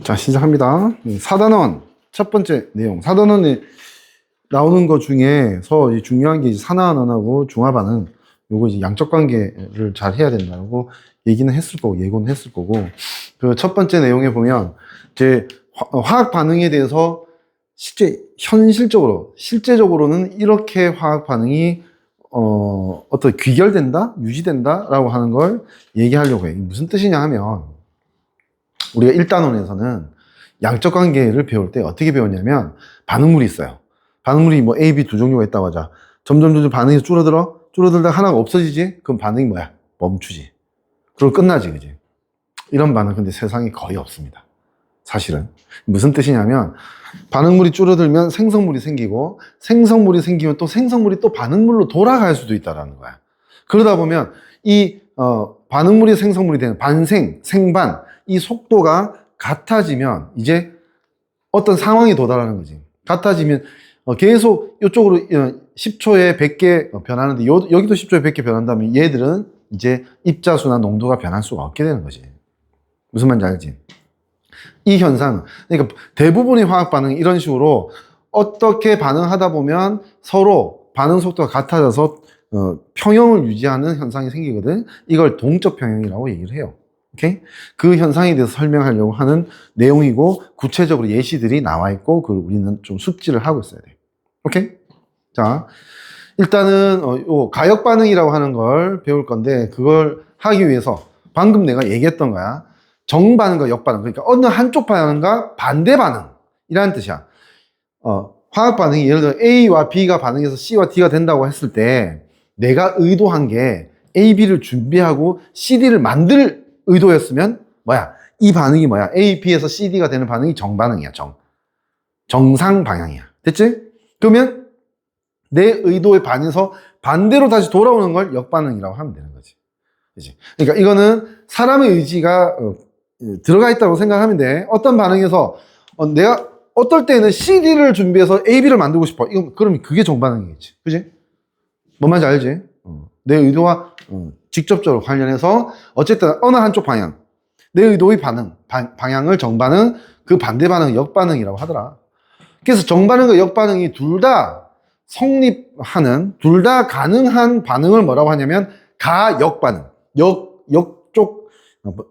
자, 시작합니다. 4단원 첫 번째 내용. 4단원에 나오는 것 중에서 중요한 게 이제 산화환원하고 중화반응, 요거 이제 양적 관계를 잘 해야 된다고 얘기는 했을 거고, 예고는 했을 거고, 그 첫 번째 내용에 보면 이제 화학 반응에 대해서 실제적으로는 이렇게 화학 반응이 어떤 귀결된다, 유지된다라고 하는 걸 얘기하려고 해. 무슨 뜻이냐 하면, 우리가 1단원에서는 양적 관계를 배울 때 어떻게 배웠냐면, 반응물이 있어요. 반응물이 뭐 A, B 두 종류가 있다고 하자. 점점 반응이 줄어들다 하나가 없어지지? 그럼 반응이 뭐야? 멈추지. 그럼 끝나지, 그지? 이런 반응 근데 세상에 거의 없습니다. 사실은. 무슨 뜻이냐면, 반응물이 줄어들면 생성물이 생기고, 생성물이 생기면 또 생성물이 또 반응물로 돌아갈 수도 있다는 거야. 그러다 보면 반응물이 생성물이 되는 생반, 이 속도가 같아지면 이제 어떤 상황에 도달하는 거지. 같아지면 계속 이쪽으로 10초에 100개 변하는데 여기도 10초에 100개 변한다면 얘들은 이제 입자수나 농도가 변할 수가 없게 되는 거지. 무슨 말인지 알지? 이 현상, 그러니까 대부분의 화학 반응이 이런 식으로 어떻게 반응하다 보면 서로 반응 속도가 같아져서 평형을 유지하는 현상이 생기거든. 이걸 동적 평형이라고 얘기를 해요. 오케이? 그 현상에 대해서 설명하려고 하는 내용이고, 구체적으로 예시들이 나와 있고, 그걸 우리는 좀 숙지를 하고 있어야 돼. 오케이? 자, 일단은 요 가역 반응이라고 하는 걸 배울 건데, 그걸 하기 위해서 방금 내가 얘기했던 거야. 정반응과 역반응, 그러니까 어느 한쪽 반응과 반대 반응이라는 뜻이야. 화학 반응이 예를 들어 A와 B가 반응해서 C와 D가 된다고 했을 때, 내가 의도한 게 A, B를 준비하고 C, D를 만들 의도였으면 뭐야? 이 반응이 뭐야? A, B에서 C, D가 되는 반응이 정반응이야. 정상 방향이야. 됐지? 그러면 내 의도에 반해서 반대로 다시 돌아오는 걸 역반응이라고 하면 되는 거지. 그치? 그러니까 이거는 사람의 의지가 들어가 있다고 생각하면 돼. 어떤 반응에서 내가 어떨 때는 C, D를 준비해서 A, B를 만들고 싶어. 그럼 그게 정반응이겠지. 그지? 뭔 말인지 알지? 내 의도와 직접적으로 관련해서 어쨌든 어느 한쪽 방향, 내 의도의 방향을 정반응, 그 반대 반응을 역반응이라고 하더라. 그래서 정반응과 역반응이 둘 다 성립하는, 둘 다 가능한 반응을 뭐라고 하냐면 가역반응, 역쪽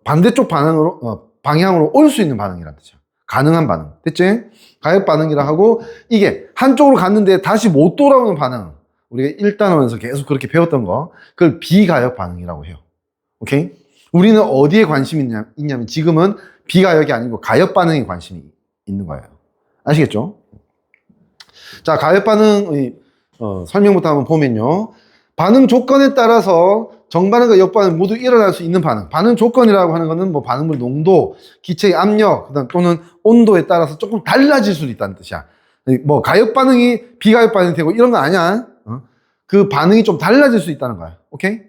반대쪽 방향으로 올 수 있는 반응이라는 뜻이야. 가능한 반응. 됐지? 가역반응이라 하고, 이게 한쪽으로 갔는데 다시 못 돌아오는 반응, 우리가 1단원에서 계속 그렇게 배웠던 거, 그걸 비가역 반응이라고 해요. 오케이? 우리는 어디에 관심이 있냐면 지금은 비가역이 아니고 가역 반응에 관심이 있는 거예요. 아시겠죠? 자, 가역 반응 설명부터 한번 보면요. 반응 조건에 따라서 정반응과 역반응 모두 일어날 수 있는 반응. 반응 조건이라고 하는 거는 뭐 반응물 농도, 기체의 압력, 그다음 또는 온도에 따라서 조금 달라질 수도 있다는 뜻이야. 뭐 가역 반응이 비가역 반응이 되고 이런 거 아니야. 그 반응이 좀 달라질 수 있다는 거야. 오케이?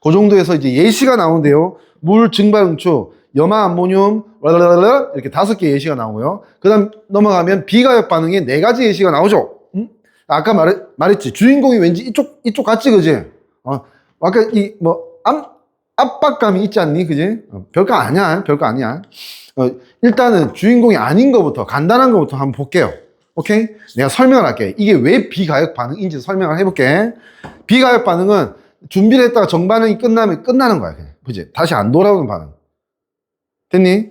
그 정도에서 이제 예시가 나오는데요. 물 증발응축, 염화 암모늄, 이렇게 5개 예시가 나오고요. 그 다음 넘어가면 비가역 반응에 4가지 예시가 나오죠. 응? 아까 말했지. 주인공이 왠지 이쪽 같지, 그지? 아까 압박감이 있지 않니, 그지? 별거 아니야. 별거 아니야. 일단은 주인공이 아닌 것부터, 간단한 것부터 한번 볼게요. 오케이? 내가 설명을 할게. 이게 왜 비가역 반응인지 설명을 해볼게. 비가역 반응은 준비를 했다가 정반응이 끝나면 끝나는 거야. 그냥. 그지? 다시 안 돌아오는 반응. 됐니?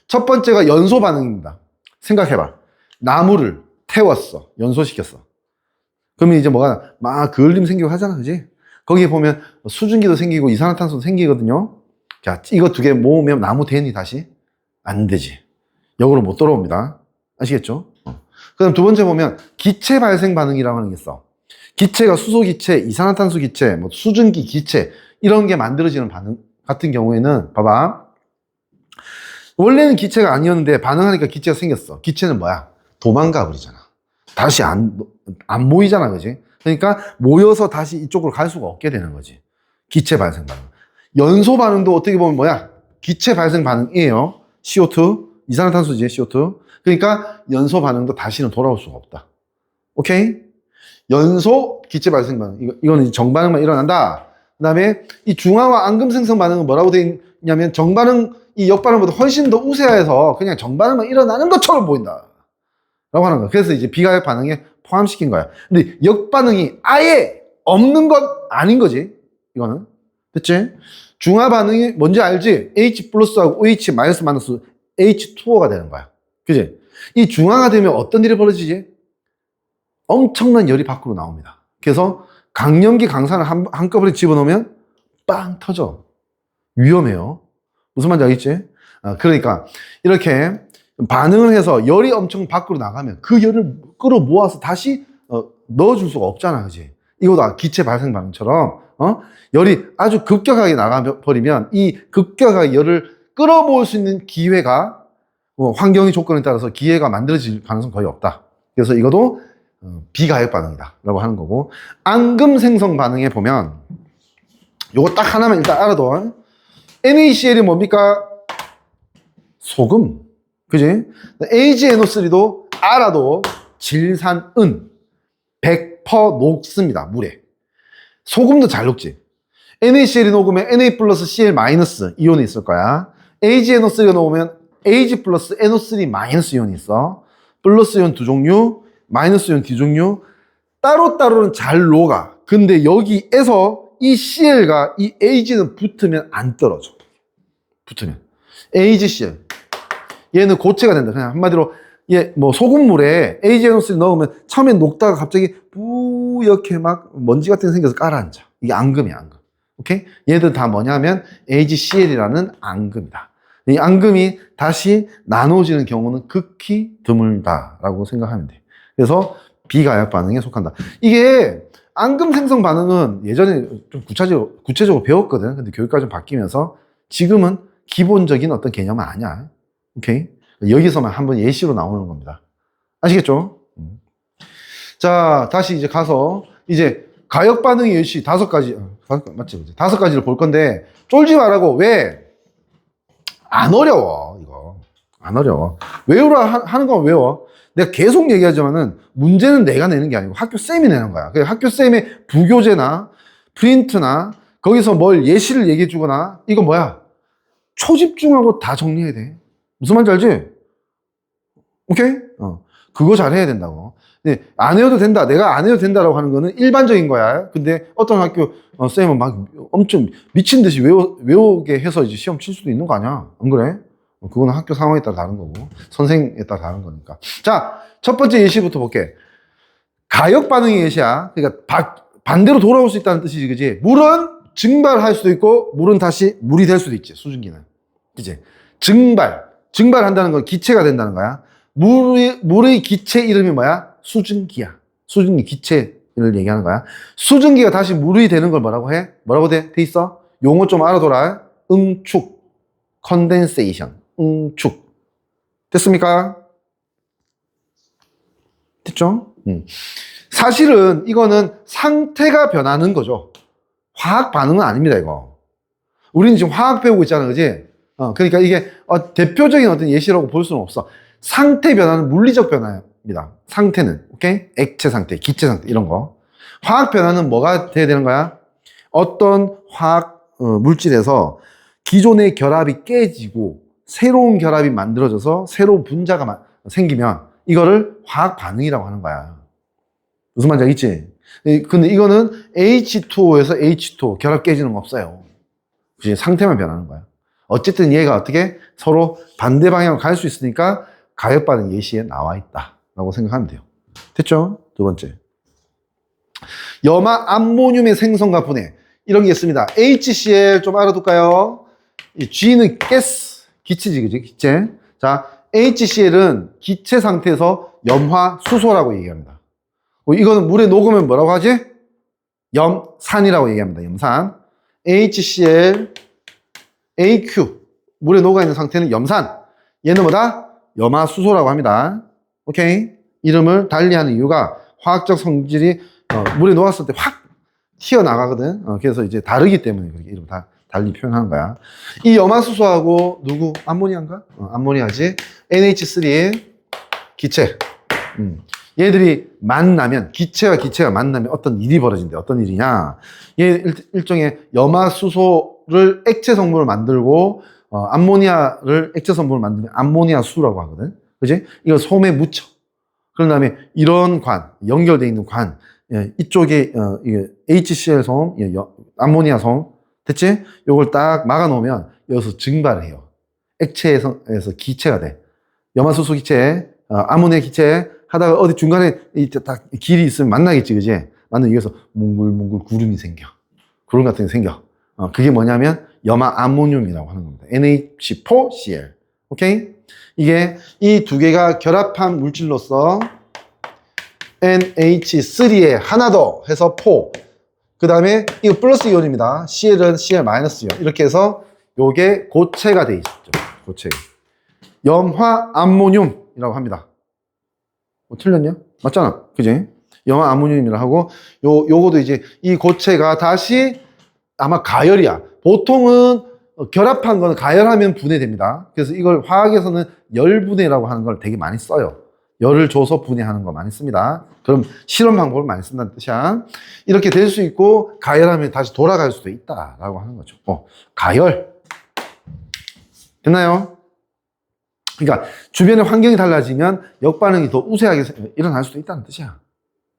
첫 번째가 연소 반응입니다. 생각해봐. 나무를 태웠어. 연소시켰어. 그러면 이제 뭐가 막 그을림 생기고 하잖아. 그지? 거기에 보면 수증기도 생기고 이산화탄소도 생기거든요. 자, 이거 2개 모으면 나무 되니 다시? 안 되지. 역으로 못 돌아옵니다. 아시겠죠? 그 다음 2번째 보면 기체 발생 반응이라고 하는 게 있어. 기체가 수소 기체, 이산화탄소 기체, 뭐 수증기 기체 이런 게 만들어지는 반응 같은 경우에는 봐봐. 원래는 기체가 아니었는데 반응하니까 기체가 생겼어. 기체는 뭐야? 도망가 버리잖아. 다시 안 모이잖아. 그지? 그러니까 모여서 다시 이쪽으로 갈 수가 없게 되는 거지. 기체 발생 반응. 연소 반응도 어떻게 보면 뭐야? 기체 발생 반응이에요. CO2, 이산화탄소지, CO2. 그러니까 연소 반응도 다시는 돌아올 수가 없다. 오케이? 연소 기체 발생 반응. 이거는 정반응만 일어난다. 그 다음에 이 중화와 앙금 생성 반응은 뭐라고 되어 있냐면 정반응 이 역반응보다 훨씬 더 우세해서 그냥 정반응만 일어나는 것처럼 보인다. 라고 하는 거야. 그래서 이제 비가역 반응에 포함시킨 거야. 근데 역반응이 아예 없는 건 아닌 거지. 이거는. 됐지? 중화 반응이 뭔지 알지? H 플러스하고 OH 마이너스 마이너스 H2O가 되는 거야. 그지? 이 중화가 되면 어떤 일이 벌어지지? 엄청난 열이 밖으로 나옵니다. 그래서 강염기 강산을 한꺼번에 집어넣으면 빵 터져. 위험해요. 무슨 말인지 알겠지? 그러니까 이렇게 반응을 해서 열이 엄청 밖으로 나가면 그 열을 끌어모아서 다시 넣어줄 수가 없잖아. 그지? 이거도 기체 발생 반응처럼 열이 아주 급격하게 나가버리면 이 급격하게 열을 끌어모을 수 있는 기회가 환경의 조건에 따라서 기회가 만들어질 가능성이 거의 없다. 그래서 이것도 비가역 반응이다 라고 하는 거고, 앙금 생성 반응에 보면 요거 딱 하나만 일단 알아둬. NaCl이 뭡니까? 소금. 그지? AgNO3도 알아도 질산은 100% 녹습니다. 물에. 소금도 잘 녹지. NaCl이 녹으면 Na 플러스 Cl 마이너스 이온이 있을 거야. AgNO3가 녹으면 Ag 플러스 NO3 마이너스 이온이 있어. 플러스 이온 두 종류, 마이너스 이온 두 종류. 따로따로는 잘 녹아. 근데 여기에서 이 Cl과 이 Ag는 붙으면 안 떨어져. 붙으면. AgCl. 얘는 고체가 된다. 그냥 한마디로 얘 뭐 소금물에 AgNO3 넣으면 처음엔 녹다가 갑자기 뿌옇게 막 먼지 같은 게 생겨서 깔아앉아. 이게 앙금이야, 앙금. 오케이? 얘들 다 뭐냐면 AgCl이라는 앙금이다. 이 앙금이 다시 나눠지는 경우는 극히 드물다라고 생각하면 돼. 그래서 비가역 반응에 속한다. 이게 앙금 생성 반응은 예전에 좀 구체적으로 배웠거든. 근데 교육과가 좀 바뀌면서 지금은 기본적인 어떤 개념은 아니야. 오케이? 여기서만 한번 예시로 나오는 겁니다. 아시겠죠? 자, 다시 이제 가서 이제 가역 반응의 예시 다섯 가지 맞지? 다섯 가지를 볼 건데 쫄지 말라고. 왜? 안 어려워. 이거 안 어려워. 외우라 하는 건 외워. 내가 계속 얘기하지만은 문제는 내가 내는 게 아니고 학교 쌤이 내는 거야. 학교 쌤의 부교재나 프린트나 거기서 뭘 예시를 얘기해 주거나 이거 뭐야? 초집중하고 다 정리해야 돼. 무슨 말인지 알지? 오케이? 그거 잘 해야 된다고. 근데 안 해도 된다. 내가 안 해도 된다라고 하는 거는 일반적인 거야. 근데 어떤 학교 쌤은 막 엄청 미친 듯이 외우게 해서 이제 시험 칠 수도 있는 거 아니야? 안 그래? 그거는 학교 상황에 따라 다른 거고 선생에 따라 다른 거니까. 자, 첫 번째 예시부터 볼게. 가역 반응의 예시야. 그러니까 반대로 돌아올 수 있다는 뜻이지, 그지? 물은 증발할 수도 있고 물은 다시 물이 될 수도 있지. 수증기는, 그지? 증발한다는 건 기체가 된다는 거야. 물의 기체 이름이 뭐야? 수증기야. 수증기 기체를 얘기하는 거야. 수증기가 다시 물이 되는 걸 뭐라고 해? 뭐라고 돼 있어? 용어 좀 알아둬라. 응축, 컨덴세이션, 응축. 됐습니까? 됐죠? 사실은 이거는 상태가 변하는 거죠. 화학 반응은 아닙니다, 이거. 우리는 지금 화학 배우고 있잖아, 그지? 그러니까 이게 대표적인 어떤 예시라고 볼 수는 없어. 상태 변화는 물리적 변화입니다. 상태는, 오케이? 액체 상태, 기체 상태, 이런 거. 화학 변화는 뭐가 돼야 되는 거야? 어떤 화학 물질에서 기존의 결합이 깨지고 새로운 결합이 만들어져서 새로운 분자가 생기면 이거를 화학 반응이라고 하는 거야. 무슨 말인지 알겠지? 근데 이거는 H2O에서 H2O 결합 깨지는 거 없어요. 그치? 상태만 변하는 거야. 어쨌든 얘가 어떻게 서로 반대 방향으로 갈 수 있으니까 가역 반응 예시에 나와 있다라고 생각하면 돼요. 됐죠? 두 번째. 염화 암모늄의 생성과 분해. 이런 게 있습니다. HCl 좀 알아둘까요? 이 G는 가스, 기체지, 그지? 기체. 자, HCl은 기체 상태에서 염화 수소라고 얘기합니다. 이거는 물에 녹으면 뭐라고 하지? 염산이라고 얘기합니다. 염산. HCl, AQ. 물에 녹아있는 상태는 염산. 얘는 뭐다? 염화수소라고 합니다. 오케이? 이름을 달리하는 이유가 화학적 성질이 물에 녹았을 때 확 튀어나가거든. 그래서 이제 다르기 때문에 그렇게 이름 다 달리 표현하는 거야. 이 염화수소하고 누구? 암모니아인가? 암모니아지. NH3 기체. 얘들이 만나면, 기체와 기체가 만나면 어떤 일이 벌어진대. 어떤 일이냐? 얘 일종의 염화수소 수소를 액체 성분을 만들고 암모니아를 액체 성분을 만들면 암모니아 수라고 하거든. 그지? 이걸 솜에 묻혀. 그런 다음에 이런 관, 연결되어 있는 관, 이쪽에 이게 HCl 솜, 암모니아 솜, 됐지? 요걸 딱 막아 놓으면 여기서 증발을 해요. 액체에서 기체가 돼. 염화수소 기체, 아모니아 기체 하다가 어디 중간에 딱 길이 있으면 만나겠지, 그지? 만나면 여기서 뭉글뭉글 구름이 생겨. 구름 같은 게 생겨. 그게 뭐냐면 염화 아모늄이라고 하는 겁니다. NH4Cl. 오케이? 이게 이 두 개가 결합한 물질로서 NH3에 하나 더 해서 4. 그 다음에 이거 플러스 이온입니다. Cl은 Cl 마이너스 이온. 이렇게 해서 요게 고체가 돼 있죠. 고체. 염화 암모늄이라고 합니다. 틀렸냐? 맞잖아. 그지? 염화 암모늄이라고 하고 요거도 이제 이 고체가 다시 아마 가열이야. 보통은 결합한 거는 가열하면 분해됩니다. 그래서 이걸 화학에서는 열분해라고 하는 걸 되게 많이 써요. 열을 줘서 분해하는 거 많이 씁니다. 그럼 실험 방법을 많이 쓴다는 뜻이야. 이렇게 될 수 있고 가열하면 다시 돌아갈 수도 있다라고 하는 거죠. 가열. 됐나요? 그러니까 주변의 환경이 달라지면 역반응이 더 우세하게 일어날 수도 있다는 뜻이야.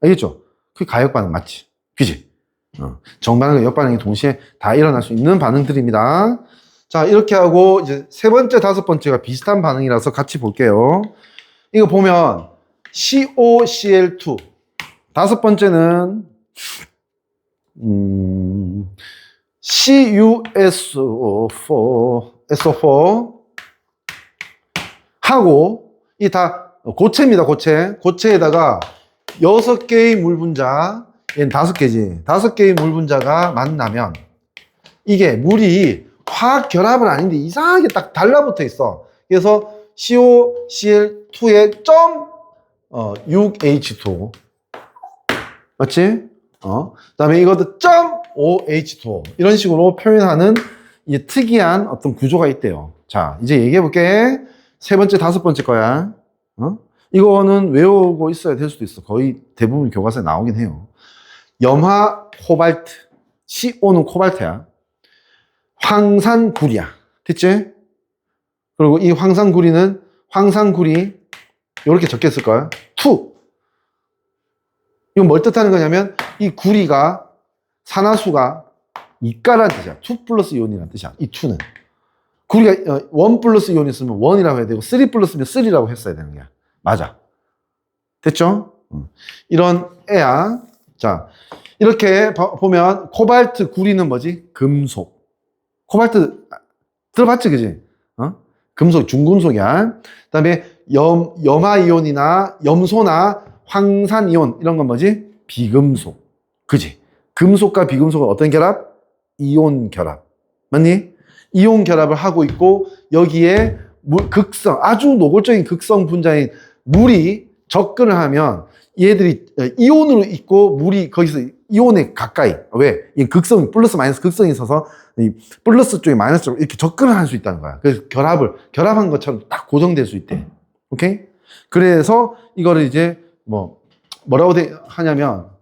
알겠죠? 그게 가역 반응 맞지? 그지? 정반응과 역반응이 동시에 다 일어날 수 있는 반응들입니다. 자, 이렇게 하고 이제 세 번째, 다섯 번째가 비슷한 반응이라서 같이 볼게요. 이거 보면 COCl2. 다섯 번째는 CuSO4 하고 이 다 고체입니다. 고체에다가 6개의 물 분자, 얘는 5개지. 5개의 물 분자가 만나면 이게 물이 화학 결합은 아닌데 이상하게 딱 달라붙어 있어. 그래서 COCl2에 6H2O. 맞지? 그 다음에 이것도 .OH2O. 이런 식으로 표현하는 이 특이한 어떤 구조가 있대요. 자, 이제 얘기해 볼게. 세 번째, 다섯 번째 거야. 이거는 외우고 있어야 될 수도 있어. 거의 대부분 교과서에 나오긴 해요. 염화 코발트. CO는 코발트야. 황산구리야. 됐지? 그리고 이 황산구리는 황산구리 이렇게 적혔을 거야. 2. 이건 뭘 뜻하는 거냐면 이 구리가 산화수가 이가라는 뜻이야. 2 플러스 이온이라는 뜻이야. 이 2는. 구리가 1 플러스 이온이 있으면 1이라고 해야 되고 3 플러스면 3라고 했어야 되는 거야. 맞아. 됐죠? 이런 애야. 자, 이렇게 보면 코발트 구리는 뭐지? 금속. 코발트 들어봤지, 그지? 금속, 중금속이야. 그 다음에 염화이온이나 염소나 황산이온 이런 건 뭐지? 비금속. 그지? 금속과 비금속은 어떤 결합? 이온 결합. 맞니? 이온 결합을 하고 있고 여기에 극성, 아주 노골적인 극성 분자인 물이 접근을 하면 얘들이 이온으로 있고 물이 거기서 이온에 가까이. 왜? 이 극성, 플러스 마이너스 극성이 있어서 이 플러스 쪽에 마이너스 쪽으로 이렇게 접근을 할 수 있다는 거야. 그래서 결합한 것처럼 딱 고정될 수 있대. 오케이? 그래서 이거를 이제 뭐라고 하냐면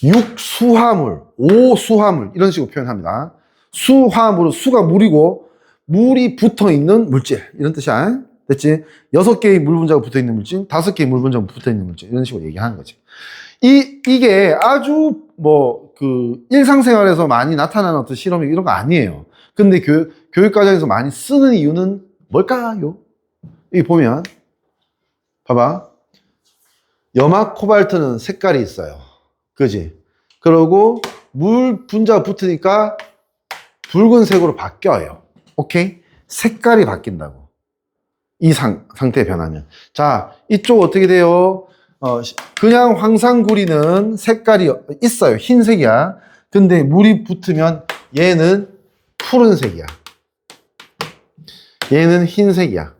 6수화물, 5수화물 이런 식으로 표현합니다. 수화물은 수가 물이고 물이 붙어있는 물질 이런 뜻이야. 됐지? 6개의 물 분자가 붙어있는 물질, 5개의 물 분자가 붙어있는 물질 이런 식으로 얘기하는 거지. 이게 아주 일상생활에서 많이 나타나는 어떤 실험이 이런 거 아니에요. 근데 교육 과정에서 많이 쓰는 이유는 뭘까요? 여기 보면 봐봐. 염화 코발트는 색깔이 있어요. 그지? 그러고 물 분자가 붙으니까 붉은색으로 바뀌어요. 오케이? 색깔이 바뀐다고. 이 상태 변하면. 자, 이쪽 어떻게 돼요? 그냥 황산구리는 색깔이 있어요. 흰색이야. 근데 물이 붙으면 얘는 푸른색이야. 얘는 흰색이야.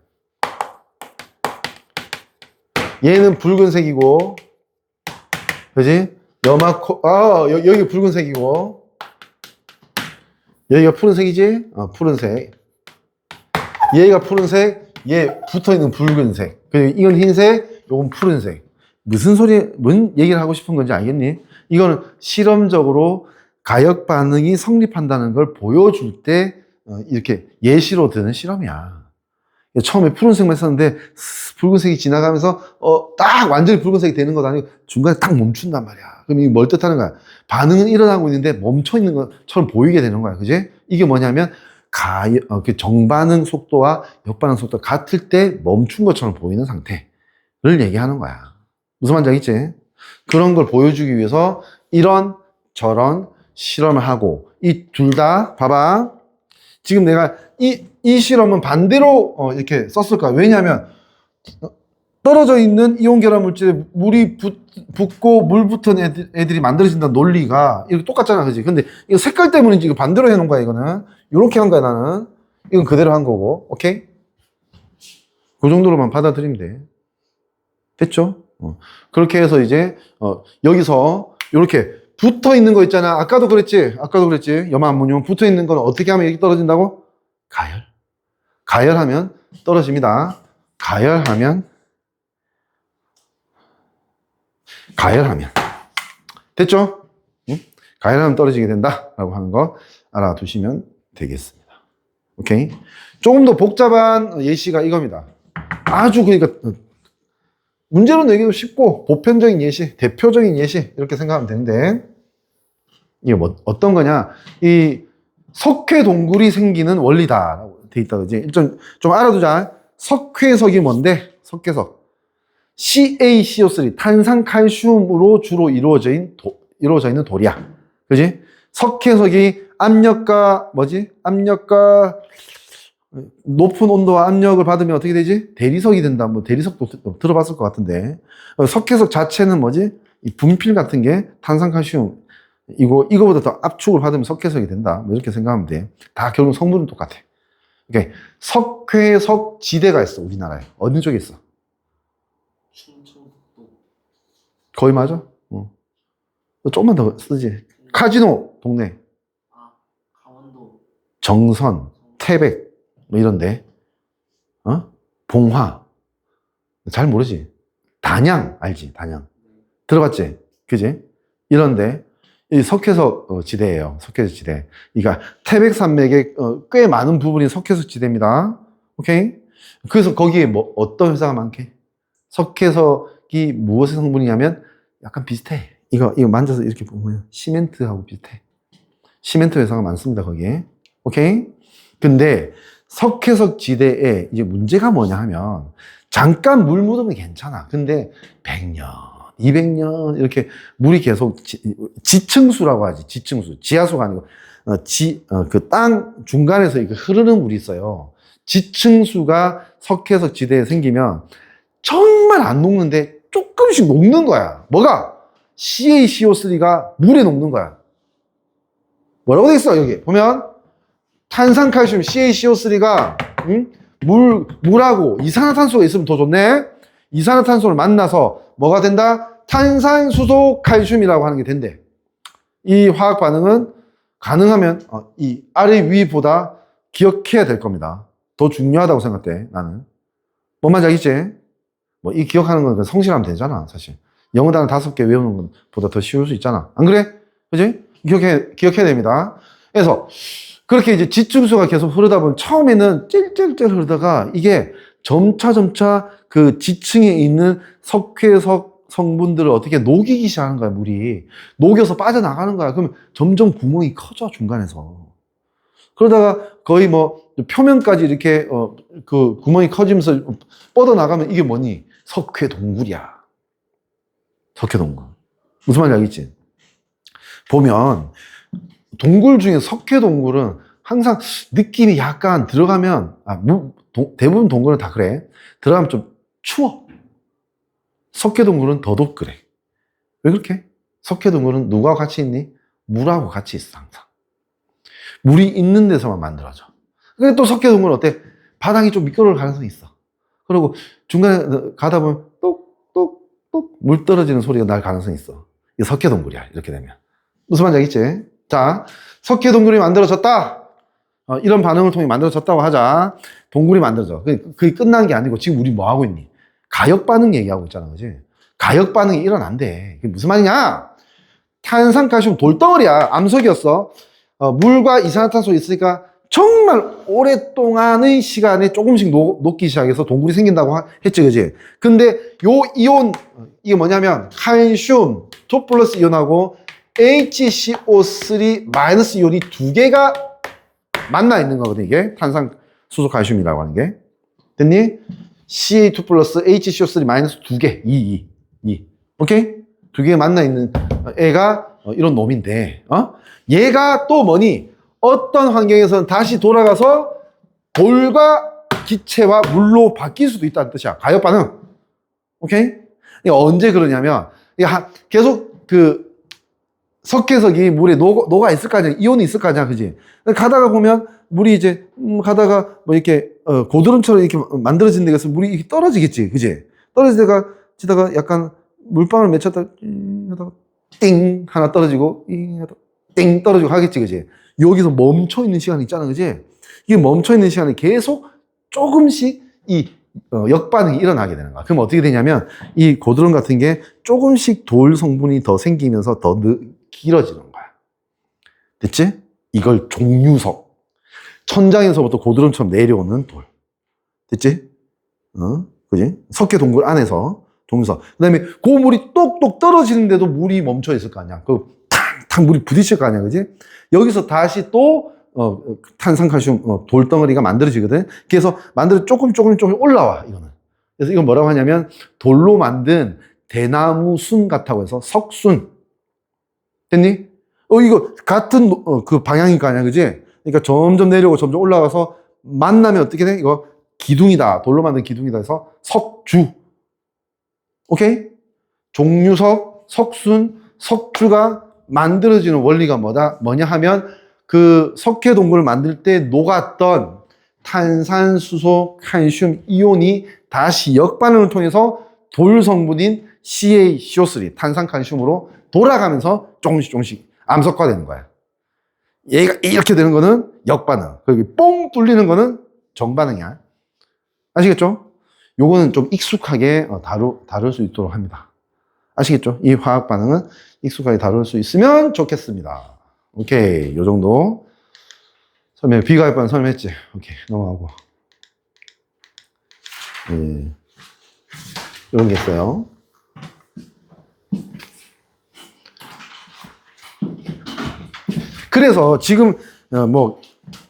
얘는 붉은색이고, 그지? 여기 붉은색이고, 여기가 푸른색이지? 푸른색. 얘가 푸른색, 얘 붙어있는 붉은색. 그리고 이건 흰색, 요건 푸른색. 뭔 얘기를 하고 싶은 건지 알겠니? 이거는 실험적으로 가역 반응이 성립한다는 걸 보여줄 때 이렇게 예시로 드는 실험이야. 처음에 푸른색만 썼는데 붉은색이 지나가면서 딱 완전히 붉은색이 되는 것도 아니고 중간에 딱 멈춘단 말이야. 그럼 이게 뭘 뜻하는 거야? 반응은 일어나고 있는데 멈춰 있는 것처럼 보이게 되는 거야. 그지? 이게 뭐냐면 그 정반응 속도와 역반응 속도가 같을 때 멈춘 것처럼 보이는 상태를 얘기하는 거야. 무슨 말인지 알겠지? 그런 걸 보여주기 위해서 이런 저런 실험을 하고 이 둘 다 봐봐. 지금 내가 이 실험은 반대로 이렇게 썼을 거야. 왜냐하면 떨어져 있는 이온 결합 물질에 물이 붙고 물 붙은 애들이 만들어진다는 논리가 이렇게 똑같잖아, 그지? 근데 이거 색깔 때문인지 이거 반대로 해놓은 거야. 이거는 이렇게 한 거야. 나는 이건 그대로 한 거고, 오케이? 그 정도로만 받아들이면 돼. 됐죠? 그렇게 해서 이제 여기서 이렇게 붙어 있는 거 있잖아. 아까도 그랬지? 염화 암모늄 붙어 있는 건 어떻게 하면 여기 떨어진다고? 가열하면 떨어집니다. 가열하면 됐죠? 응? 가열하면 떨어지게 된다라고 하는 거 알아두시면 되겠습니다. 오케이? 조금 더 복잡한 예시가 이겁니다. 아주 그러니까 문제로 내기도 쉽고 보편적인 예시, 대표적인 예시 이렇게 생각하면 되는데 이게 뭐 어떤 거냐? 이 석회 동굴이 생기는 원리다라고 돼 있다, 그지? 좀 알아두자. 석회석이 뭔데? 석회석. CaCO3 탄산칼슘으로 주로 이루어져 있는 돌이야, 그지? 석회석이 압력과 높은 온도와 압력을 받으면 어떻게 되지? 대리석이 된다. 뭐 대리석도 들어봤을 것 같은데 석회석 자체는 이 분필 같은 게 탄산칼슘 이거보다 더 압축을 받으면 석회석이 된다. 뭐 이렇게 생각하면 돼. 다 결국 성분은 똑같아. 그러니까 석회석 지대가 있어, 우리나라에. 어느 쪽에 있어? 충청북도. 거의 맞아. 조금만 더 쓰지. 카지노 동네. 강원도. 정선, 태백 뭐 이런데. 봉화. 잘 모르지. 단양 알지? 단양. 들어봤지? 그지? 이런데 이 석회석 지대예요. 석회석 지대. 그러니까 태백산맥의 꽤 많은 부분이 석회석 지대입니다. 오케이? 그래서 거기에 어떤 회사가 많게? 석회석이 무엇의 성분이냐면 약간 비슷해. 이거 만져서 이렇게 보면 시멘트하고 비슷해. 시멘트 회사가 많습니다, 거기에. 오케이? 근데 석회석 지대에 이제 문제가 뭐냐 하면 잠깐 물 묻으면 괜찮아. 근데 100년, 200년 이렇게 물이 계속 지층수라고 하지. 지층수. 지하수가 아니고 그 땅 중간에서 이렇게 흐르는 물이 있어요. 지층수가 석회석 지대에 생기면 정말 안 녹는데 조금씩 녹는 거야. 뭐가? CaCO3가 물에 녹는 거야. 뭐라고 돼 있어? 여기 보면 탄산칼슘 CaCO3가 물하고 이산화탄소가 있으면 더 좋네. 이산화탄소를 만나서 뭐가 된다? 탄산수소 칼슘이라고 하는 게 된대. 이 화학 반응은 가능하면 이 아래 위보다 기억해야 될 겁니다. 더 중요하다고 생각돼, 나는. 뭔 말인지 알겠지? 이 기억하는 건 성실하면 되잖아, 사실. 영어 단어 5개 외우는 것보다 더 쉬울 수 있잖아. 안 그래? 그지? 기억해야 됩니다. 그래서 그렇게 이제 지층수가 계속 흐르다 보면 처음에는 찔찔찔 흐르다가 이게 점차 그 지층에 있는 석회석 성분들을 어떻게 녹이기 시작하는 거야, 물이. 녹여서 빠져나가는 거야. 그러면 점점 구멍이 커져, 중간에서. 그러다가 거의 표면까지 이렇게 그 구멍이 커지면서 뻗어나가면 이게 뭐니? 석회동굴이야. 석회동굴. 무슨 말인지 알겠지? 보면 동굴 중에 석회동굴은 항상 느낌이 약간 들어가면 대부분 동굴은 다 그래. 들어가면 좀 추워. 석회동굴은 더더욱 그래. 왜 그렇게? 석회동굴은 누구하고 같이 있니? 물하고 같이 있어, 항상. 물이 있는 데서만 만들어져. 근데 또 석회동굴은 어때? 바닥이 좀 미끄러울 가능성이 있어. 그리고 중간에 가다 보면 똑똑똑 물 떨어지는 소리가 날 가능성이 있어. 이게 석회동굴이야, 이렇게 되면. 무슨 말인지 알겠지? 자, 석회동굴이 만들어졌다. 이런 반응을 통해 만들어졌다고 하자. 동굴이 만들어져. 그게 끝난 게 아니고 지금 우리 뭐 하고 있니? 가역 반응 얘기하고 있잖아, 그지? 가역 반응이 일어난대. 그게 무슨 말이냐? 탄산칼슘 돌덩어리야. 암석이었어. 물과 이산화탄소 있으니까 정말 오랫동안의 시간에 조금씩 녹기 시작해서 동굴이 생긴다고 했지, 그지? 근데 요 이온, 이게 뭐냐면 칼슘 2 플러스 이온하고 HCO3 마이너스 이온이 두 개가 만나 있는 거거든, 이게. 탄산수소 칼슘이라고 하는 게. 됐니? Ca2 플러스 HCO3 마이너스 두 개. 2. 오케이? 두 개가 만나 있는 애가 이런 놈인데, 얘가 또 뭐니? 어떤 환경에서는 다시 돌아가서 돌과 기체와 물로 바뀔 수도 있다는 뜻이야. 가역 반응. 오케이? 이게 언제 그러냐면, 계속 석회석이 물에 녹아 있을 거 아니야. 이온이 있을 거 아니야. 그지? 가다가 보면 물이 이제, 가다가 뭐 이렇게, 고드름처럼 이렇게 만들어진 데가서 물이 이렇게 떨어지겠지. 그지? 떨어지다가 약간 물방울 맺혔다, 하다가 띵! 하나 떨어지고, 띵! 떨어지고 하겠지. 그지? 여기서 멈춰 있는 시간이 있잖아. 그지? 이게 멈춰 있는 시간이 계속 조금씩 역반응이 일어나게 되는 거야. 그럼 어떻게 되냐면, 이 고드름 같은 게 조금씩 돌 성분이 더 생기면서 더 길어지는 거야. 됐지? 이걸 종유석. 천장에서부터 고드름처럼 내려오는 돌. 됐지? 그지? 석회 동굴 안에서 종유석. 그 다음에 그 물이 똑똑 떨어지는데도 물이 멈춰 있을 거 아니야. 탕탕 물이 부딪힐 거 아니야. 그지? 여기서 다시 또 탄산칼슘 돌덩어리가 만들어지거든. 그래서 조금 올라와, 이거는. 그래서 이건 뭐라고 하냐면 돌로 만든 대나무 순 같다고 해서 석순. 됐니? 이거 같은 그 방향일 거 아니야. 그지? 그러니까 점점 내려오고 점점 올라가서 만나면 어떻게 돼? 이거 기둥이다. 돌로 만든 기둥이다 해서 석주. 오케이? 종유석, 석순, 석주가 만들어지는 원리가 뭐냐 하면 그 석회 동굴을 만들 때 녹았던 탄산수소, 칼슘 이온이 다시 역반응을 통해서 돌 성분인 CaCO3, 탄산칼슘으로 돌아가면서 조금씩 암석화되는 거야. 얘가 이렇게 되는 거는 역반응. 그리고 뽕 뚫리는 거는 정반응이야. 아시겠죠? 요거는 좀 익숙하게 다룰 수 있도록 합니다. 아시겠죠? 이 화학 반응은 익숙하게 다룰 수 있으면 좋겠습니다. 오케이, 요 정도 비가역 반응 설명했지. 오케이, 넘어가고. 이런 게 있어요. 그래서 지금 뭐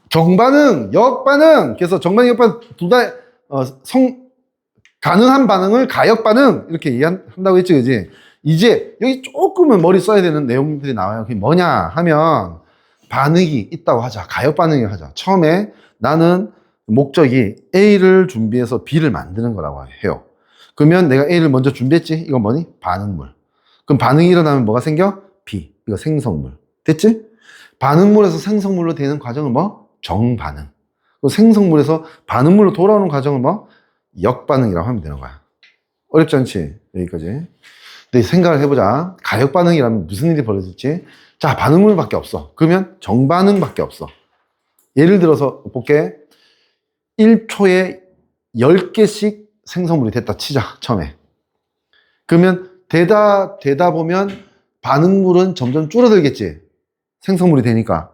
정반응, 역반응, 그래서 정반응, 역반응 둘 다 가능한 반응을 가역 반응 이렇게 얘기한다고 했지, 그지? 이제 여기 조금은 머리 써야 되는 내용들이 나와요. 그게 뭐냐 하면 반응이 있다고 하자. 가역 반응을 하자. 처음에 나는 목적이 A를 준비해서 B를 만드는 거라고 해요. 그러면 내가 A를 먼저 준비했지? 이건 뭐니? 반응물. 그럼 반응이 일어나면 뭐가 생겨? B. 이거 생성물. 됐지? 반응물에서 생성물로 되는 과정은 뭐? 정반응. 그리고 생성물에서 반응물로 돌아오는 과정은 뭐? 역반응이라고 하면 되는 거야. 어렵지 않지? 여기까지. 근데 생각을 해보자. 가역 반응이라면 무슨 일이 벌어질지. 자, 반응물밖에 없어. 그러면 정반응밖에 없어. 예를 들어서 볼게. 1초에 10개씩 생성물이 됐다 치자, 처음에. 그러면 되다 보면 반응물은 점점 줄어들겠지. 생성물이 되니까.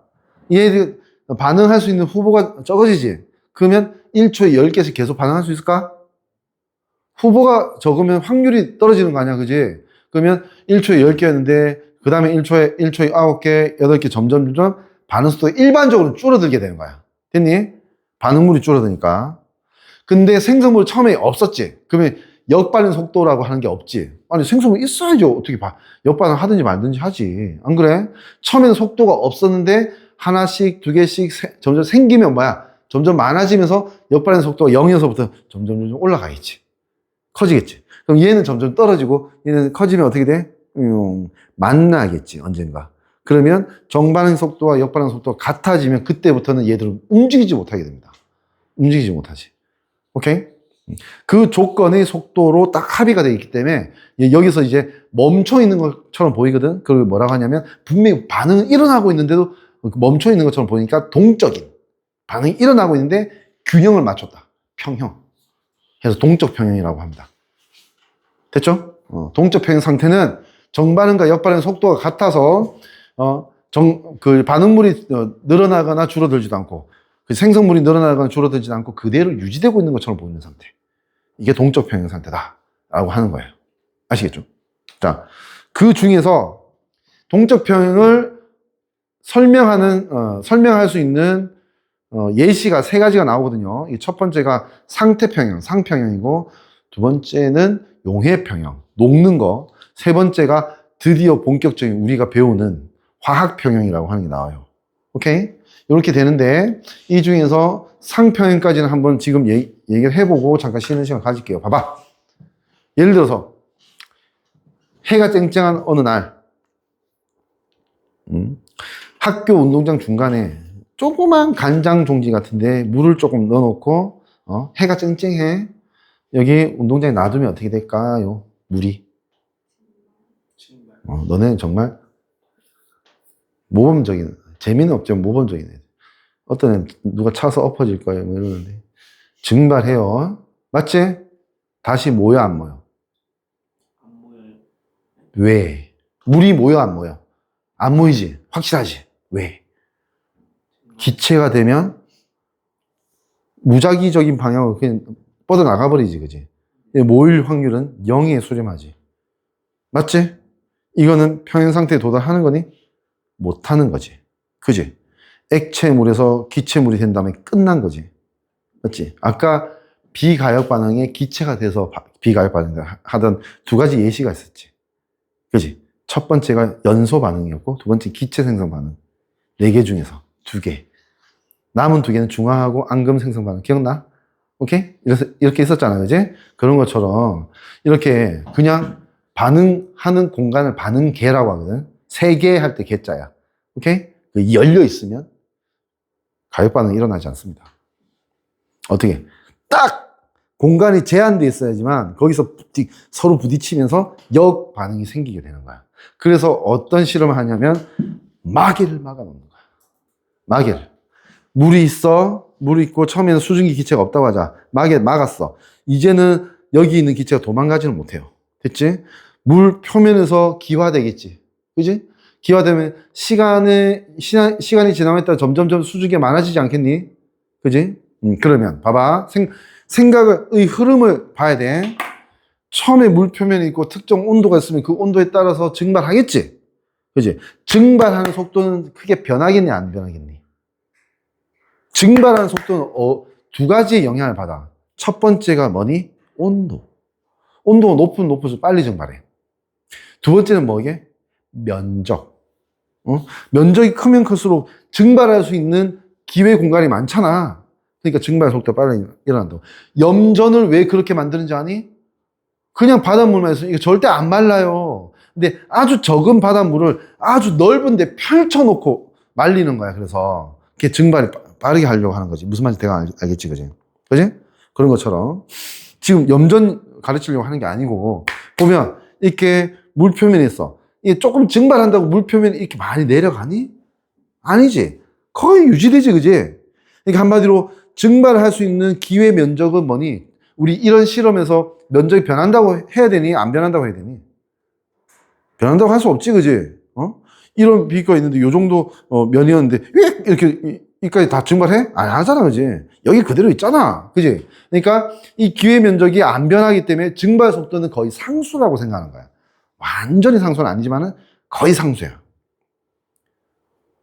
얘들 반응할 수 있는 후보가 적어지지. 그러면 1초에 10개씩 계속 반응할 수 있을까? 후보가 적으면 확률이 떨어지는 거 아니야, 그지? 그러면 1초에 10개였는데, 그 다음에 1초에 9개, 8개 점점 반응 속도가 일반적으로 줄어들게 되는 거야. 됐니? 반응물이 줄어드니까. 근데 생성물 처음에 없었지. 그러면 역반응 속도라고 하는 게 없지. 아니, 생성물 있어야죠. 어떻게 역반응 하든지 말든지 하지. 안 그래? 처음에는 속도가 없었는데, 하나씩, 두 개씩 점점 생기면 뭐야? 점점 많아지면서 역반응 속도가 0에서부터 점점 올라가겠지. 커지겠지. 그럼 얘는 점점 떨어지고 얘는 커지면 어떻게 돼? 만나겠지, 언젠가. 그러면 정반응 속도와 역반응 속도가 같아지면 그때부터는 얘들은 움직이지 못하게 됩니다. 움직이지 못하지. 오케이? 그 조건의 속도로 딱 합의가 되어 있기 때문에 여기서 이제 멈춰 있는 것처럼 보이거든. 그걸 뭐라고 하냐면 분명히 반응은 일어나고 있는데도 멈춰 있는 것처럼 보이니까 동적인 반응이 일어나고 있는데 균형을 맞췄다. 평형. 그래서 동적 평형이라고 합니다. 됐죠? 동적 평형 상태는 정반응과 역반응 속도가 같아서 그 반응물이 늘어나거나 줄어들지도 않고 그 생성물이 늘어나거나 줄어들지도 않고 그대로 유지되고 있는 것처럼 보이는 상태. 이게 동적 평형 상태다라고 하는 거예요. 아시겠죠? 자, 그 중에서 동적 평형을 설명할 수 있는 예시가 세 가지가 나오거든요. 이 첫 번째가 상태평형, 상평형이고, 두 번째는 용해평형, 녹는 거. 세 번째가 드디어 본격적인 우리가 배우는 화학평형이라고 하는 게 나와요. 오케이? 이렇게 되는데, 이 중에서 상평형까지는 한번 지금 얘기를 해보고 잠깐 쉬는 시간 가질게요. 봐봐. 예를 들어서, 해가 쨍쨍한 어느 날, 학교 운동장 중간에 조그만 간장 종지 같은데 물을 조금 넣어놓고 해가 쨍쨍해. 여기 운동장에 놔두면 어떻게 될까요? 물이. 너네는 정말 모범적인, 재미는 없지만 모범적인 애들. 어떤 애는 누가 차서 엎어질 거예요 뭐 이러는데 증발해요. 맞지? 다시 모여 안 모여? 안 보여요. 왜? 물이 모여 안 모여? 안 모이지? 확실하지? 왜? 기체가 되면 무작위적인 방향으로 그냥 뻗어나가 버리지, 그지? 모일 확률은 0에 수렴하지. 맞지? 이거는 평형 상태에 도달하는 거니? 못하는 거지. 그지? 액체물에서 기체물이 된 다음에 끝난 거지. 맞지? 아까 비가역 반응에 기체가 돼서 비가역 반응을 하던 두 가지 예시가 있었지. 그지? 첫 번째가 연소 반응이었고, 두 번째 기체 생성 반응. 4개 중에서 2개. 남은 2개는 중화하고 앙금 생성 반응. 기억나? 오케이? 이렇게 있었잖아, 그지? 그런 것처럼, 이렇게 그냥 반응하는 공간을 반응계라고 하거든. 3개 할 때 개자야. 오케이? 열려 있으면 가역 반응이 일어나지 않습니다. 어떻게? 딱! 공간이 제한되어 있어야지만 거기서 서로 부딪히면서 역 반응이 생기게 되는 거야. 그래서 어떤 실험을 하냐면 마개를 막아놓는 거야. 마개를. 물이 있어. 물이 있고 처음에는 수증기 기체가 없다고 하자. 마개 막았어. 이제는 여기 있는 기체가 도망가지는 못해요. 됐지? 물 표면에서 기화되겠지. 그지? 기화되면 시간이 지나면 따라 점점점 수증기가 많아지지 않겠니? 그지? 그러면 봐봐. 생각의 흐름을 봐야 돼. 처음에 물 표면에 있고 특정 온도가 있으면 그 온도에 따라서 증발하겠지? 그지? 증발하는 속도는 크게 변하겠니? 안 변하겠니? 증발하는 속도는 2가지의 영향을 받아. 첫 번째가 뭐니? 온도. 온도가 높으면 높을수록 빨리 증발해. 두 번째는 뭐게? 면적. 면적이 크면 클수록 증발할 수 있는 기회 공간이 많잖아. 그러니까 증발 속도가 빨리 일어난다고. 염전을 왜 그렇게 만드는지 아니? 그냥 바닷물만 있으면 이거 절대 안 말라요. 근데 아주 적은 바닷물을 아주 넓은데 펼쳐놓고 말리는 거야. 그래서 이렇게 증발이 빠르게 하려고 하는 거지. 무슨 말인지 대강 알겠지, 그지? 그지? 그런 것처럼 지금 염전 가르치려고 하는 게 아니고 보면 이렇게 물 표면에 있어. 이게 조금 증발한다고 물 표면이 이렇게 많이 내려가니? 아니지. 거의 유지되지, 그지? 그러니까 한마디로 증발할 수 있는 기회 면적은 뭐니? 우리 이런 실험에서 면적이 변한다고 해야 되니? 안 변한다고 해야 되니? 변한다고 할 수 없지, 그지? 이런 비교가 있는데 요 정도 면이었는데 왜 이렇게 이까지 다 증발해? 안 하잖아, 그지? 여기 그대로 있잖아, 그지? 그러니까 이 기회 면적이 안 변하기 때문에 증발 속도는 거의 상수라고 생각하는 거야. 완전히 상수는 아니지만은 거의 상수야.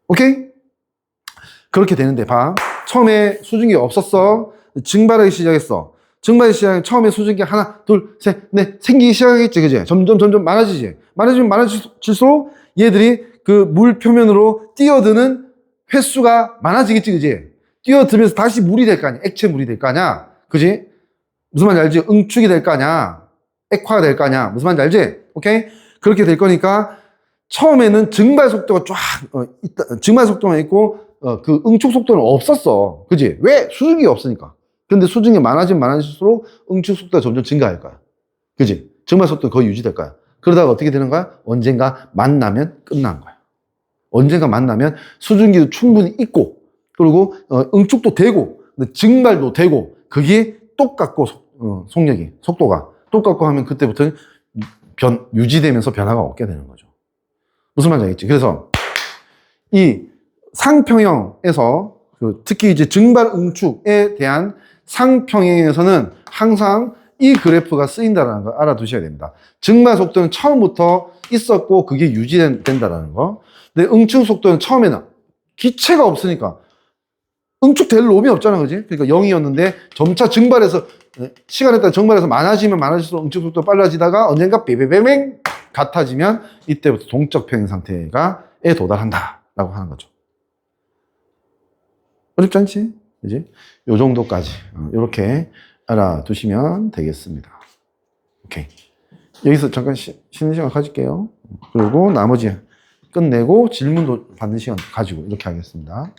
오케이? 그렇게 되는데 봐. 처음에 수증기가 없었어. 증발하기 시작했어. 증발하기 시작하면 처음에 수증기 하나, 둘, 셋, 넷 생기기 시작하겠지, 그지? 점점 많아지지. 많아지면 많아질수록 얘들이 그 물 표면으로 뛰어드는 횟수가 많아지겠지, 그지? 뛰어들면서 다시 물이 될 거 아니야. 액체 물이 될 거 아니야. 그지? 무슨 말인지 알지? 응축이 될 거 아니야. 액화가 될 거 아니야. 무슨 말인지 알지? 오케이? 그렇게 될 거니까 처음에는 증발 속도가 증발 속도만 있고 그 응축 속도는 없었어. 그지? 왜? 수증기가 없으니까. 근데 수증기가 많아지면 많아질수록 응축 속도가 점점 증가할 거야. 그지? 증발 속도는 거의 유지될 거야. 그러다가 어떻게 되는 거야? 언젠가 만나면 끝난 거야. 언젠가 만나면 수증기도 충분히 있고, 그리고 응축도 되고, 증발도 되고, 그게 똑같고 속도가 똑같고 하면 그때부터는 유지되면서 변화가 없게 되는 거죠. 무슨 말인지 알겠지? 그래서 이 상평형에서 특히 이제 증발 응축에 대한 상평형에서는 항상 이 그래프가 쓰인다는 걸 알아두셔야 됩니다. 증발 속도는 처음부터 있었고 그게 유지된다는 거. 근데 응축 속도는 처음에는 기체가 없으니까 응축될 놈이 없잖아, 그지? 그러니까 0이었는데 점차 증발해서 시간에 따라 증발해서 많아지면 많아질수록 응축 속도가 빨라지다가 언젠가 삐삐삐맹 같아지면 이때부터 동적 평행 상태에 도달한다라고 하는 거죠. 어렵지 않지? 그지? 요 정도까지 이렇게 알아두시면 되겠습니다. 오케이. 여기서 잠깐 쉬는 시간 가질게요. 그리고 나머지 끝내고 질문도 받는 시간 가지고 이렇게 하겠습니다.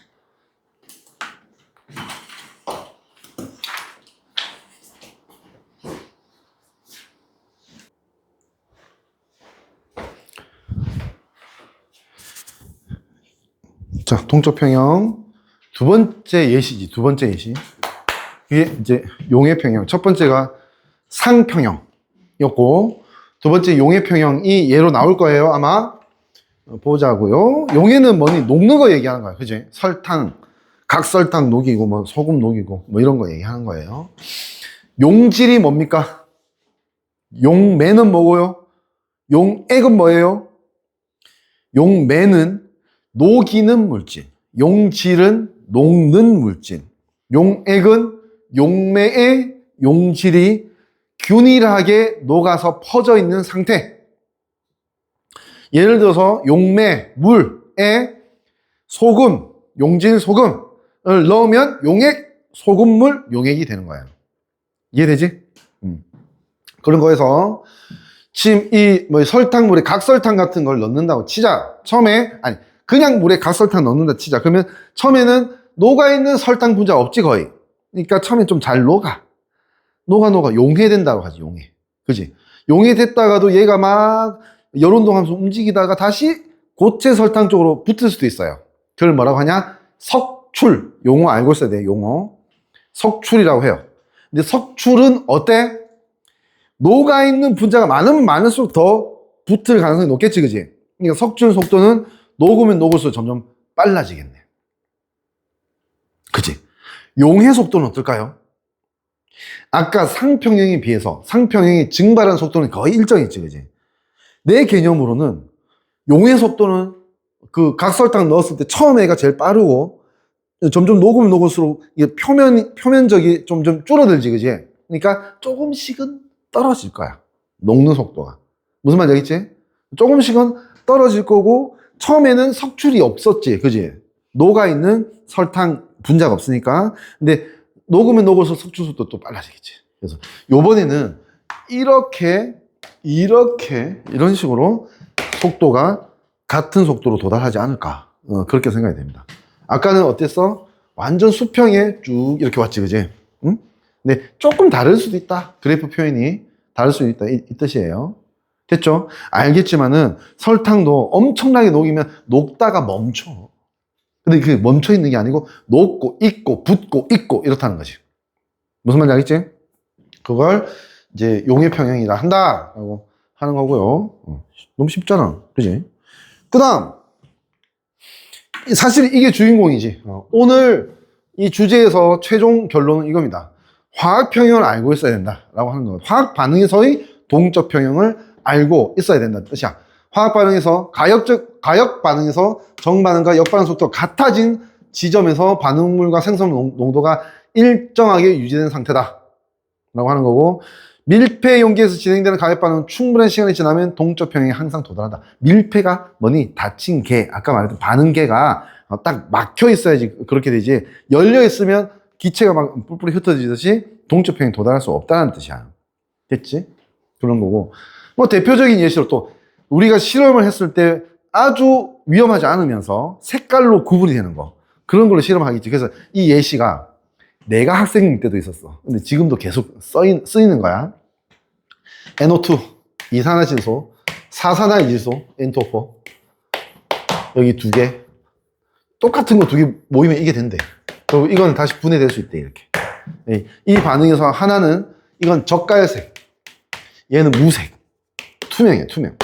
자, 동적 평형 두 번째 예시지. 두 번째 예시. 이게 이제 용해 평형. 첫 번째가 상평형이었고 두 번째 용해 평형이 얘로 나올 거예요. 아마 보자고요. 용해는 뭐니? 녹는 거 얘기하는 거야. 그지? 설탕, 각설탕 녹이고 뭐 소금 녹이고 뭐 이런 거 얘기하는 거예요. 용질이 뭡니까? 용매는 뭐고요? 용액은 뭐예요? 용매는 녹이는 물질. 용질은 녹는 물질. 용액은 용매의 용질이 균일하게 녹아서 퍼져 있는 상태. 예를 들어서 용매, 물에 소금, 용질 소금을 넣으면 용액, 소금물, 용액이 되는 거예요. 이해되지? 그런 거에서 지금 이 뭐 설탕물에 각설탕 같은 걸 넣는다고 치자. 처음에 아니 그냥 물에 각설탕 넣는다 치자. 그러면 처음에는 녹아있는 설탕 분자 없지 거의. 그러니까 처음에 좀 잘 녹아 용해된다고 하지. 용해. 그지? 용해됐다가도 얘가 막 열운동하면서 움직이다가 다시 고체 설탕 쪽으로 붙을 수도 있어요. 그걸 뭐라고 하냐? 석출. 용어 알고 있어야 돼. 용어. 석출이라고 해요. 근데 석출은 어때? 녹아있는 분자가 많으면 많을수록 더 붙을 가능성이 높겠지, 그지? 그러니까 석출 속도는 녹으면 녹을수록 점점 빨라지겠네. 그지? 용해 속도는 어떨까요? 아까 상평형에 비해서 상평형이 증발하는 속도는 거의 일정했지, 그지? 내 개념으로는 용해 속도는 그 각설탕 넣었을 때 처음에가 제일 빠르고 점점 녹으면 녹을수록 이게 표면적이 점점 줄어들지, 그지? 그러니까 조금씩은 떨어질 거야. 녹는 속도가. 무슨 말인지 알겠지? 조금씩은 떨어질 거고 처음에는 석출이 없었지, 그지? 녹아있는 설탕 분자가 없으니까. 근데 녹으면 녹을수록 석출 속도 또 빨라지겠지. 그래서 요번에는 이런 식으로 속도가 같은 속도로 도달하지 않을까. 그렇게 생각이 됩니다. 아까는 어땠어? 완전 수평에 쭉 이렇게 왔지, 그지? 응? 근데 조금 다를 수도 있다. 그래프 표현이 다를 수도 있다. 이 뜻이에요. 됐죠? 알겠지만은 설탕도 엄청나게 녹이면 녹다가 멈춰. 근데 그 멈춰 있는 게 아니고 녹고 익고 붓고 익고 이렇다는 거지. 무슨 말인지 알겠지? 그걸 이제 용해 평형이라 한다라고 하는 거고요. 너무 쉽잖아. 그지? 그 다음 사실 이게 주인공이지. 오늘 이 주제에서 최종 결론은 이겁니다. 화학 평형을 알고 있어야 된다라고 하는 거예요. 화학 반응에서의 동적 평형을 알고 있어야 된다는 뜻이야. 화학 반응에서 가역 반응에서 정반응과 역반응 속도가 같아진 지점에서 반응물과 생성 농도가 일정하게 유지된 상태다 라고 하는 거고, 밀폐 용기에서 진행되는 가역 반응은 충분한 시간이 지나면 동적 평형에 항상 도달한다. 밀폐가 뭐니? 닫힌 개, 아까 말했던 반응계가 딱 막혀 있어야지 그렇게 되지, 열려 있으면 기체가 막 뿔뿔이 흩어지듯이 동적 평형에 도달할 수 없다는 뜻이야. 됐지? 그런 거고, 뭐 대표적인 예시로 또 우리가 실험을 했을 때 아주 위험하지 않으면서 색깔로 구분이 되는 거, 그런 걸로 실험하겠지. 그래서 이 예시가 내가 학생일 때도 있었어. 근데 지금도 계속 쓰이는 거야. NO2, 이산화질소, 사산화이질소, N2O4. 여기 두 개. 똑같은 거 두 개 모이면 이게 된대. 그리고 이건 다시 분해될 수 있대, 이렇게. 이 반응에서 하나는, 이건 젓갈색, 얘는 무색. 투명해, 투명.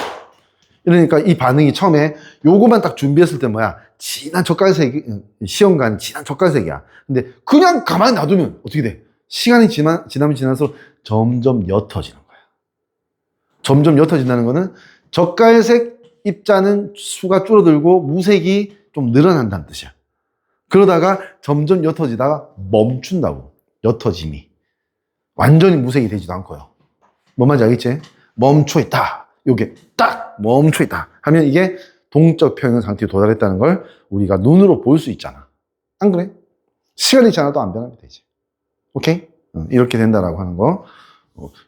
이러니까 이 반응이 처음에 요거만 딱 준비했을 때 뭐야? 진한 젓갈색, 시험관 진한 젓갈색이야. 근데 그냥 가만히 놔두면 어떻게 돼? 시간이 지나면 지날수록 점점 옅어지는 거야. 점점 옅어진다는 거는 젓갈색 입자는 수가 줄어들고 무색이 좀 늘어난다는 뜻이야. 그러다가 점점 옅어지다가 멈춘다고. 옅어짐이. 완전히 무색이 되지도 않고요. 뭔 말인지 알겠지? 멈춰 있다. 요게 딱 멈춰 있다 하면 이게 동적 평형 상태에 도달했다는 걸 우리가 눈으로 볼 수 있잖아. 안 그래? 시간이 지나도 안 변하면 되지. 오케이? 이렇게 된다라고 하는 거.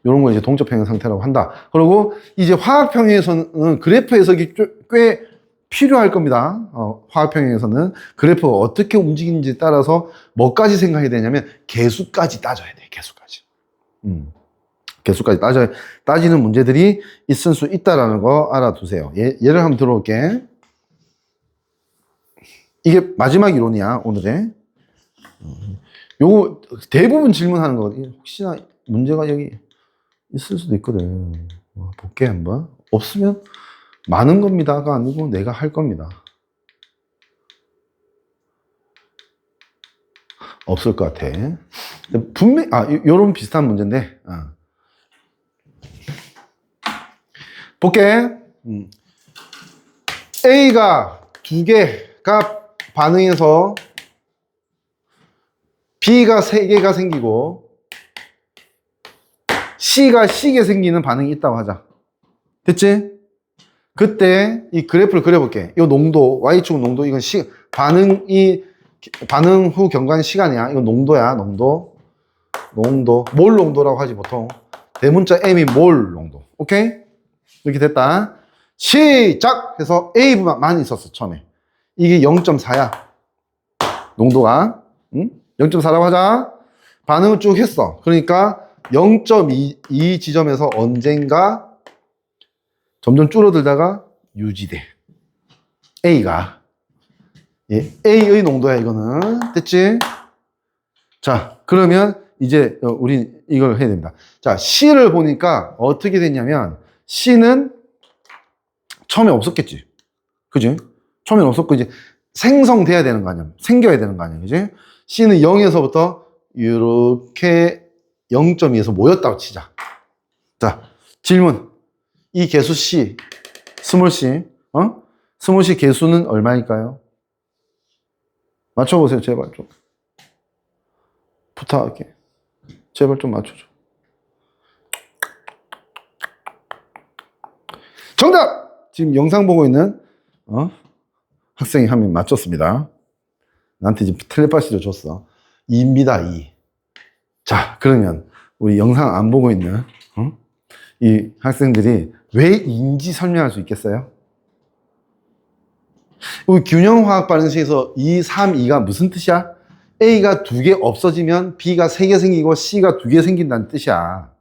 이런 거 이제 동적 평형 상태라고 한다. 그리고 이제 화학 평형에서는 그래프 해석이 꽤 필요할 겁니다. 화학 평형에서는 그래프가 어떻게 움직이는지 따라서 뭐까지 생각해야 되냐면 개수까지 따져야 돼. 개수까지. 개수까지 따지는 문제들이 있을 수 있다라는 거 알아두세요. 예를 한번 들어볼게. 이게 마지막 이론이야, 오늘의. 요거 대부분 질문하는 거. 혹시나 문제가 여기 있을 수도 있거든. 볼게, 한번. 없으면 많은 겁니다가 아니고 내가 할 겁니다. 없을 것 같아. 분명히, 요런 비슷한 문제인데, 볼게. A가 두 개가 반응해서 B가 세 개가 생기고 C가 C개 생기는 반응이 있다고 하자. 됐지? 그때 이 그래프를 그려볼게. 이 농도, Y축 농도, 이건 반응 후 경과한 시간이야. 이건 농도야, 농도. 몰 농도라고 하지, 보통. 대문자 M이 몰 농도. 오케이? 이렇게 됐다. 시작! 해서 A만 있었어, 처음에. 이게 0.4야. 농도가. 0.4라고 하자. 반응을 쭉 했어. 그러니까 0.2 지점에서 언젠가 점점 줄어들다가 유지돼. A가. 예, A의 농도야, 이거는. 됐지? 자, 그러면 이제 우리 이걸 해야 됩니다. 자, C를 보니까 어떻게 됐냐면 C는 처음에 없었겠지. 그지? 처음엔 없었고 이제 생성돼야 되는 거 아니야. 생겨야 되는 거 아니야. 그지? C는 0에서부터 이렇게 0.2에서 모였다고 치자. 자, 질문. 이 개수 C, 스몰 C, 스몰 C 개수는 얼마일까요? 맞춰보세요, 제발 좀. 부탁할게. 제발 좀 맞춰줘. 정답! 지금 영상 보고 있는 학생이 한 명 맞췄습니다. 나한테 지금 텔레파시로 줬어. 2입니다, 2. 자, 그러면 우리 영상 안 보고 있는 이 학생들이 왜 2인지 설명할 수 있겠어요? 우리 균형화학 반응식에서 2, 3, 2가 무슨 뜻이야? A가 2개 없어지면 B가 3개 생기고 C가 2개 생긴다는 뜻이야.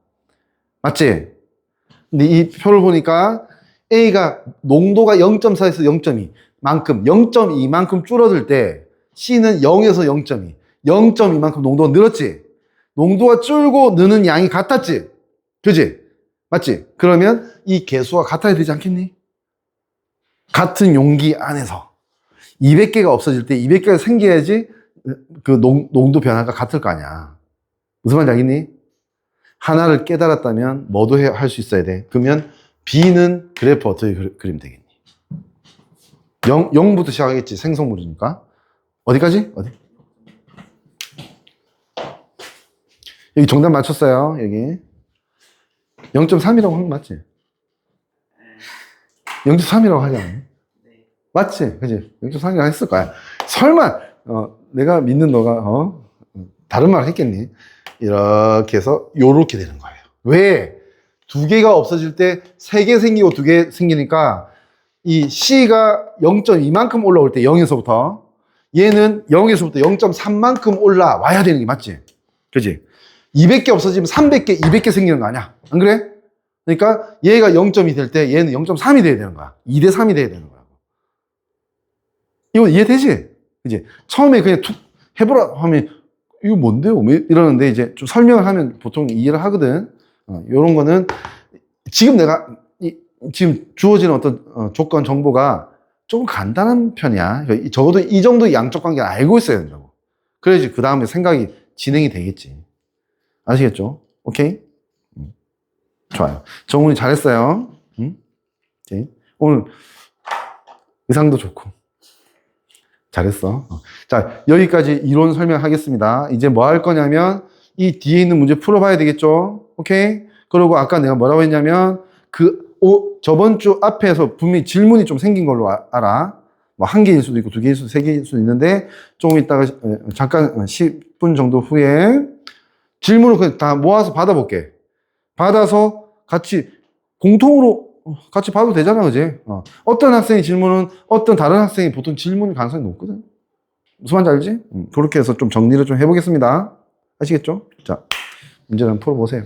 맞지? 근데 이 표를 보니까 A가 농도가 0.4에서 0.2 만큼 0.2만큼 줄어들 때 C는 0에서 0.2 0.2만큼 농도가 늘었지? 농도가 줄고 느는 양이 같았지? 그지? 맞지? 그러면 이 개수가 같아야 되지 않겠니? 같은 용기 안에서 200개가 없어질 때 200개가 생겨야지 그 농도 변화가 같을 거 아니야. 무슨 말인지 알겠니? 하나를 깨달았다면 뭐도 할 수 있어야 돼. 그러면 B는 그래프 어떻게 그리면 되겠니? 0부터 시작하겠지. 생성물이니까. 어디까지? 어디? 여기 정답 맞췄어요. 여기 0.3이라고 하는 거 맞지? 0.3이라고 하지 않아요? 맞지? 그지? 0.3이라고 했을 거야. 설마 내가 믿는 너가 다른 말을 했겠니? 이렇게 해서 요렇게 되는 거예요. 왜? 2개가 없어질 때 3개 생기고 2개 생기니까 이 C가 0.2만큼 올라올 때 0에서부터 얘는 0에서부터 0.3만큼 올라와야 되는 게 맞지? 그지? 200개 없어지면 300개, 200개 생기는 거 아니야? 안 그래? 그러니까 얘가 0.2 될 때 얘는 0.3이 돼야 되는 거야. 2대 3이 돼야 되는 거야. 이거 이해되지? 그지? 처음에 그냥 툭 해보라 하면 이거 뭔데요? 왜 이러는데 이제 좀 설명을 하면 보통 이해를 하거든. 요런 거는 지금 내가 지금 주어지는 어떤 조건 정보가 조금 간단한 편이야. 그러니까 적어도 이 정도 양적 관계를 알고 있어야 된다고. 그래야지 그 다음에 생각이 진행이 되겠지. 아시겠죠? 오케이? 좋아요. 정훈이 잘했어요. 오케이. 오늘 의상도 좋고. 잘했어. 자, 여기까지 이론 설명하겠습니다. 이제 뭐 할 거냐면 이 뒤에 있는 문제 풀어봐야 되겠죠? 오케이? 그리고 아까 내가 뭐라고 했냐면 저번 주 앞에서 분명히 질문이 좀 생긴 걸로 알아. 뭐 한 개일 수도 있고 두 개일 수도 세 개일 수도 있는데 조금 있다가 잠깐 10분 정도 후에 질문을 그냥 다 모아서 받아볼게. 받아서 같이 공통으로 같이 봐도 되잖아, 그지? 어떤 학생이 질문은 어떤 다른 학생이 보통 질문 가능성이 높거든. 무슨 말인지 알지? 그렇게 해서 좀 정리를 좀 해보겠습니다. 아시겠죠? 자, 문제를 한번 풀어보세요.